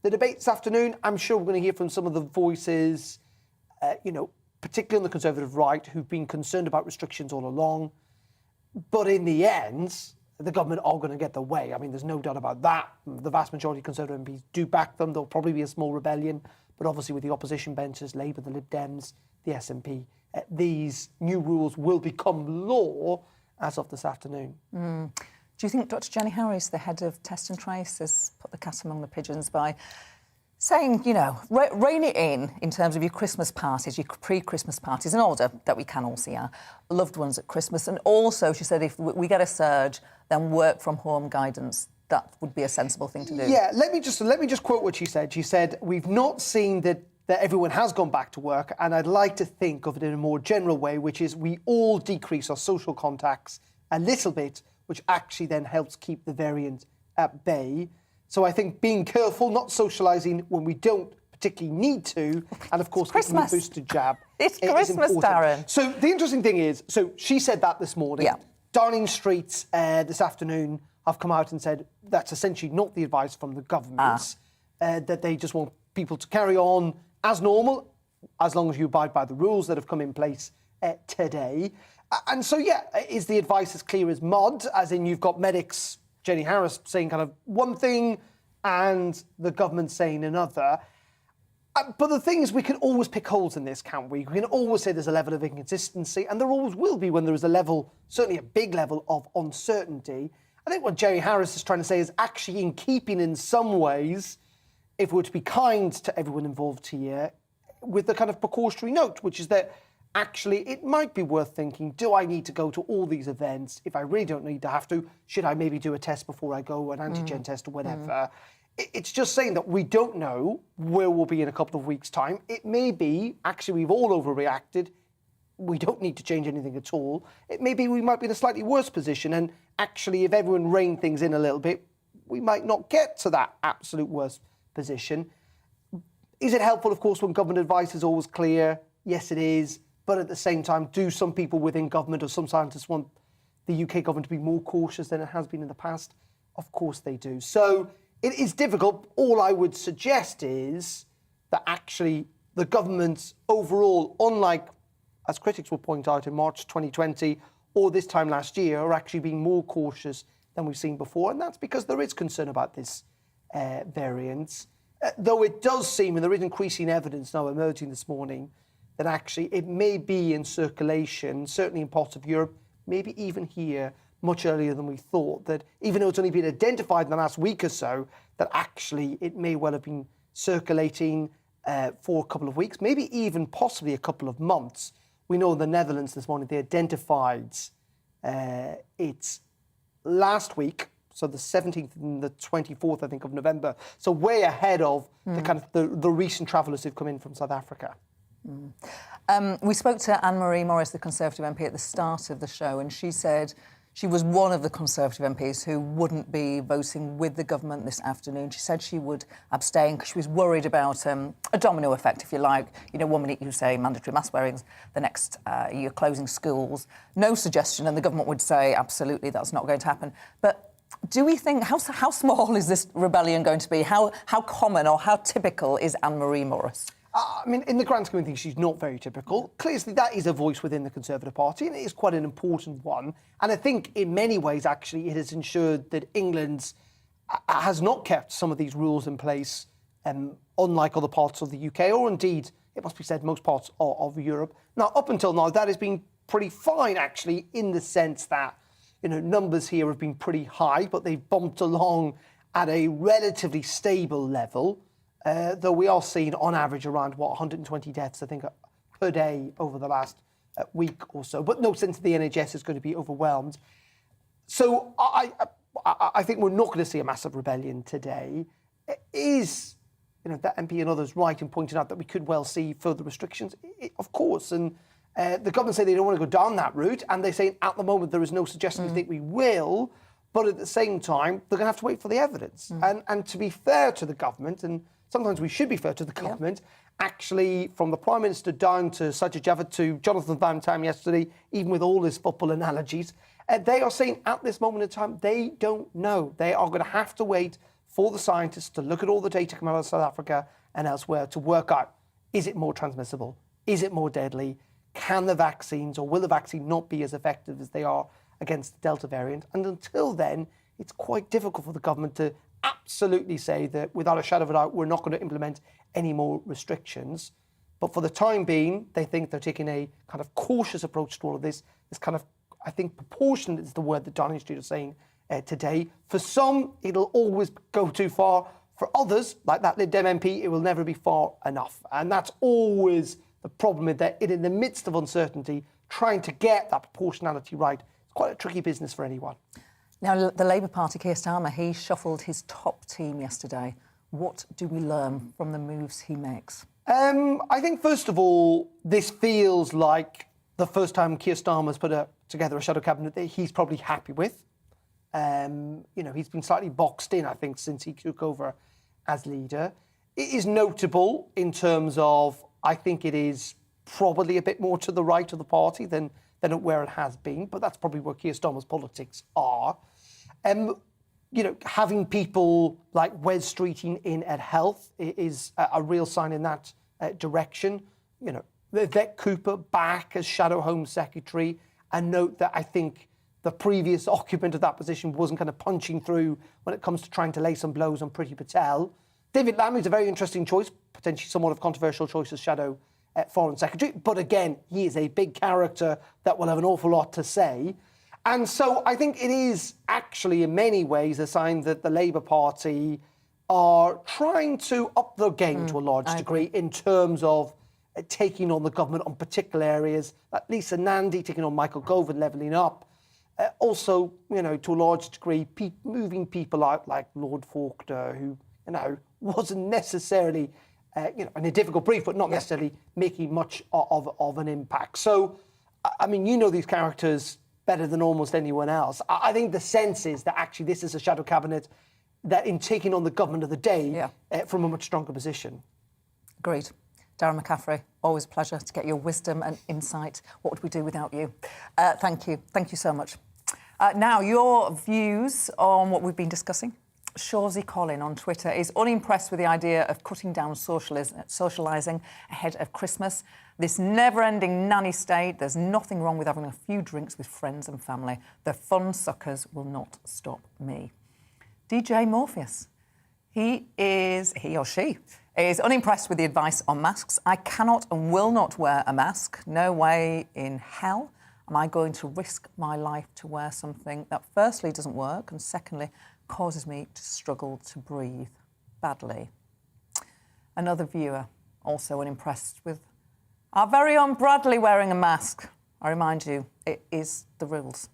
The debate this afternoon, I'm sure we're going to hear from some of the voices, particularly on the Conservative right, who've been concerned about restrictions all along. But in the end, the government are going to get their way. I mean, there's no doubt about that. The vast majority of Conservative MPs do back them. There'll probably be a small rebellion. But obviously with the opposition benches, Labour, the Lib Dems, the SNP, these new rules will become law as of this afternoon. Do you think Dr. Jenny Harris, the head of Test and Trace, has put the cat among the pigeons by saying, rein it in terms of your Christmas parties, your pre-Christmas parties, in order that we can all see our loved ones at Christmas? And also, she said, if we get a surge, then work from home guidance. That would be a sensible thing to do. Yeah, let me just quote what she said. She said, we've not seen that everyone has gone back to work, and I'd like to think of it in a more general way, which is we all decrease our social contacts a little bit, which actually then helps keep the variant at bay. So I think being careful, not socialising when we don't particularly need to, and of course getting the boosted jab. It's Christmas, Darren. So the interesting thing is, so she said that this morning. Yeah. Downing Street this afternoon have come out and said that's essentially not the advice from the government, that they just want people to carry on as normal, as long as you abide by the rules that have come in place today. And so, is the advice as clear as mud, as in you've got medics, Jenny Harris saying kind of one thing and the government saying another. But the thing is, we can always pick holes in this, can't we? We can always say there's a level of inconsistency, and there always will be when there is a level, certainly a big level of uncertainty. I think what Jenny Harris is trying to say is actually in keeping in some ways, if we were to be kind to everyone involved here, with the kind of precautionary note, which is that actually it might be worth thinking, do I need to go to all these events? If I really don't need to have to, should I maybe do a test before I go, an antigen test or whatever? It's just saying that we don't know where we'll be in a couple of weeks' time. It may be, actually, we've all overreacted. We don't need to change anything at all. It may be we might be in a slightly worse position. And actually, if everyone reined things in a little bit, we might not get to that absolute worst position. Is it helpful, of course, when government advice is always clear? Yes, it is. But at the same time, do some people within government or some scientists want the UK government to be more cautious than it has been in the past? Of course they do. So it is difficult. All I would suggest is that actually the government overall, unlike, as critics will point out, in March 2020 or this time last year, are actually being more cautious than we've seen before. And that's because there is concern about this variant. Though it does seem, and there is increasing evidence now emerging this morning, that actually it may be in circulation, certainly in parts of Europe, maybe even here, much earlier than we thought, that even though it's only been identified in the last week or so, that actually it may well have been circulating for a couple of weeks, maybe even possibly a couple of months. We know in the Netherlands this morning they identified it last week, so the 17th and the 24th, I think, of November. So way ahead of the kind of the recent travellers who've come in from South Africa. We spoke to Anne-Marie Morris, the Conservative MP, at the start of the show, and she said she was one of the Conservative MPs who wouldn't be voting with the government this afternoon. She said she would abstain because she was worried about a domino effect, if you like. You know, one minute you say mandatory mask wearings, the next you're closing schools. No suggestion, and the government would say, absolutely, that's not going to happen. But do we think, how small is this rebellion going to be? How common or how typical is Anne-Marie Morris? I mean, in the grand scheme of things, she's not very typical. Clearly, that is a voice within the Conservative Party, and it is quite an important one. And I think, in many ways, actually, it has ensured that England has not kept some of these rules in place, unlike other parts of the UK, or indeed, it must be said, most parts of Europe. Now, up until now, that has been pretty fine, actually, in the sense that, you know, numbers here have been pretty high, but they've bumped along at a relatively stable level. Though we are seeing, on average, around, 120 deaths, I think, per day over the last week or so. But no sense the NHS is going to be overwhelmed. So I think we're not going to see a massive rebellion today. Is, you know, that MP and others right in pointing out that we could well see further restrictions? Of course. And the government say they don't want to go down that route. And they say, at the moment, there is no suggestion they think we will. But at the same time, they're going to have to wait for the evidence. And to be fair to the government, and sometimes we should be fair to the government, actually, from the Prime Minister down to Sajid Javid to Jonathan Van Tam yesterday, even with all his football analogies, they are saying at this moment in time, they don't know. They are going to have to wait for the scientists to look at all the data coming out of South Africa and elsewhere to work out, is it more transmissible? Is it more deadly? Can the vaccines, or will the vaccine not be as effective as they are against the Delta variant? And until then, it's quite difficult for the government to absolutely say that without a shadow of a doubt, we're not going to implement any more restrictions. But for the time being, they think they're taking a kind of cautious approach to all of this. This kind of, I think, proportionate is the word that Downing Street is saying today. For some, it'll always go too far. For others, like that Lib Dem MP, it will never be far enough. And that's always the problem with that. In the midst of uncertainty, trying to get that proportionality right, it's quite a tricky business for anyone. Now, the Labour Party, Keir Starmer, he shuffled his top team yesterday. What do we learn from the moves he makes? I think, first of all, this feels like the first time Keir Starmer's put together a shadow cabinet that he's probably happy with. You know, he's been slightly boxed in, I think, since he took over as leader. It is notable in terms of, I think it is probably a bit more to the right of the party than where it has been, but that's probably where Keir Starmer's politics are. You know, having people like Wes Streeting in at Health is a real sign in that direction. You know, Vivek Cooper back as Shadow Home Secretary, and note that I think the previous occupant of that position wasn't kind of punching through when it comes to trying to lay some blows on Priti Patel. David Lammy is a very interesting choice, potentially somewhat of a controversial choice as Shadow Foreign Secretary. But again, he is a big character that will have an awful lot to say. And so I think it is actually in many ways a sign that the Labour Party are trying to up their game to a large degree in terms of taking on the government on particular areas, like Lisa Nandy taking on Michael Gove and levelling up. Also, you know, to a large degree, moving people out like Lord Faulkner, who, you know, wasn't necessarily, you know, in a difficult brief, but not necessarily making much of an impact. So, I mean, you know these characters better than almost anyone else. I think the sense is that actually this is a shadow cabinet that in taking on the government of the day from a much stronger position. Agreed. Darren McCaffrey, always a pleasure to get your wisdom and insight. What would we do without you? Thank you. Thank you so much. Now, your views on what we've been discussing. Shawsy Colin on Twitter is unimpressed with the idea of cutting down socialising ahead of Christmas. This never-ending nanny state, there's nothing wrong with having a few drinks with friends and family. The fun suckers will not stop me. DJ Morpheus. He or she is unimpressed with the advice on masks. I cannot and will not wear a mask. No way in hell am I going to risk my life to wear something that firstly doesn't work and secondly causes me to struggle to breathe badly. Another viewer also unimpressed with our very own Bradley wearing a mask. I remind you, it is the rules.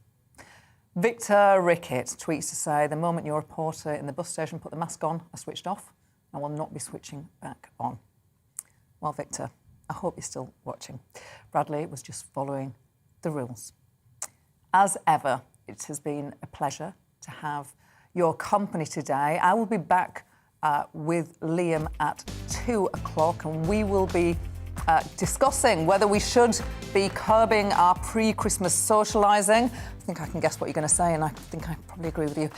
Victor Rickett tweets to say, the moment your reporter in the bus station put the mask on, I switched off. I will not be switching back on. Well, Victor, I hope you're still watching. Bradley was just following the rules. As ever, it has been a pleasure to have your company today. I will be back with Liam at 2 o'clock and we will be discussing whether we should be curbing our pre-Christmas socialising. I think I can guess what you're going to say and I think I probably agree with you.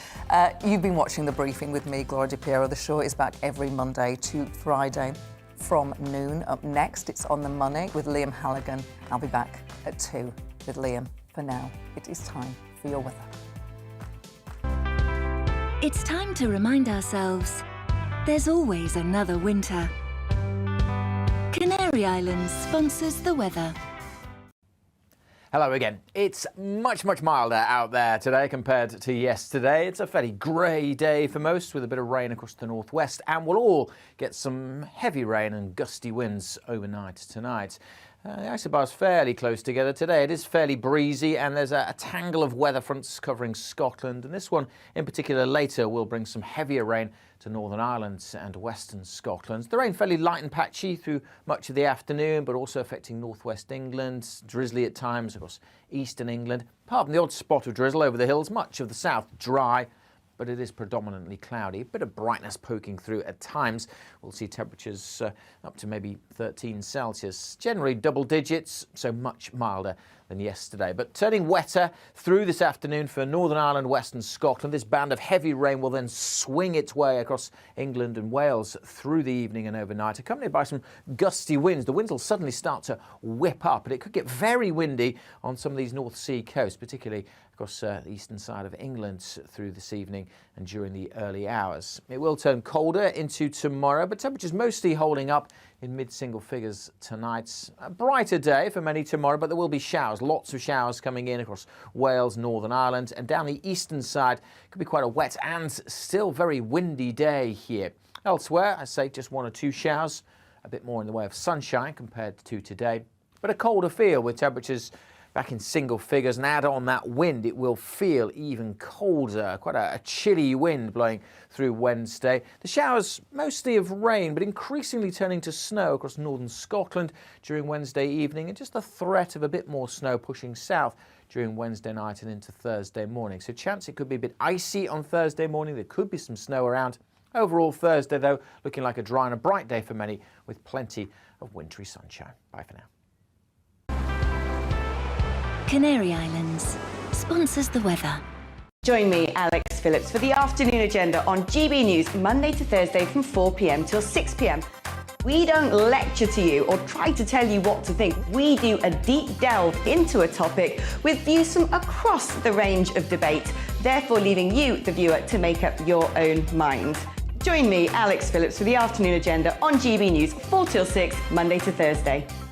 You've been watching The Briefing with me, Gloria De Piero. The show is back every Monday to Friday from noon. Up next, it's On the Money with Liam Halligan. I'll be back at 2 with Liam. For now, it is time for your weather. It's time to remind ourselves there's always another winter. Canary Islands sponsors the weather. Hello again. It's much milder out there today compared to yesterday. It's a fairly grey day for most with a bit of rain across the northwest and we'll all get some heavy rain and gusty winds overnight tonight. The isobar's fairly close together today. It is fairly breezy and there's a tangle of weather fronts covering Scotland and this one in particular later will bring some heavier rain to Northern Ireland and western Scotland. The rain fairly light and patchy through much of the afternoon but also affecting northwest England, drizzly at times across eastern England. Apart from the odd spot of drizzle over the hills, much of the south dry. But it is predominantly cloudy. A bit of brightness poking through at times. We'll see temperatures up to maybe 13 Celsius. Generally double digits, so much milder than yesterday. But turning wetter through this afternoon for Northern Ireland, western Scotland. This band of heavy rain will then swing its way across England and Wales through the evening and overnight, accompanied by some gusty winds. The winds will suddenly start to whip up, and it could get very windy on some of these North Sea coasts, particularly across the eastern side of England through this evening and during the early hours. It will turn colder into tomorrow, but temperatures mostly holding up in mid-single figures tonight. A brighter day for many tomorrow, but there will be showers, lots of showers coming in across Wales, Northern Ireland, and down the eastern side. Could be quite a wet and still very windy day here. Elsewhere, I say just 1 or 2 showers, a bit more in the way of sunshine compared to today, but a colder feel with temperatures back in single figures, and add on that wind, it will feel even colder. Quite a chilly wind blowing through Wednesday. The showers mostly of rain, but increasingly turning to snow across northern Scotland during Wednesday evening, and just a threat of a bit more snow pushing south during Wednesday night and into Thursday morning. So chance it could be a bit icy on Thursday morning. There could be some snow around. Overall Thursday, though, looking like a dry and a bright day for many with plenty of wintry sunshine. Bye for now. Canary Islands sponsors the weather. Join me, Alex Phillips, for the afternoon agenda on GB News, Monday to Thursday from 4 p.m. till 6 p.m. We don't lecture to you or try to tell you what to think. We do a deep delve into a topic with views from across the range of debate, therefore leaving you, the viewer, to make up your own mind. Join me, Alex Phillips, for the afternoon agenda on GB News, 4 till 6, Monday to Thursday.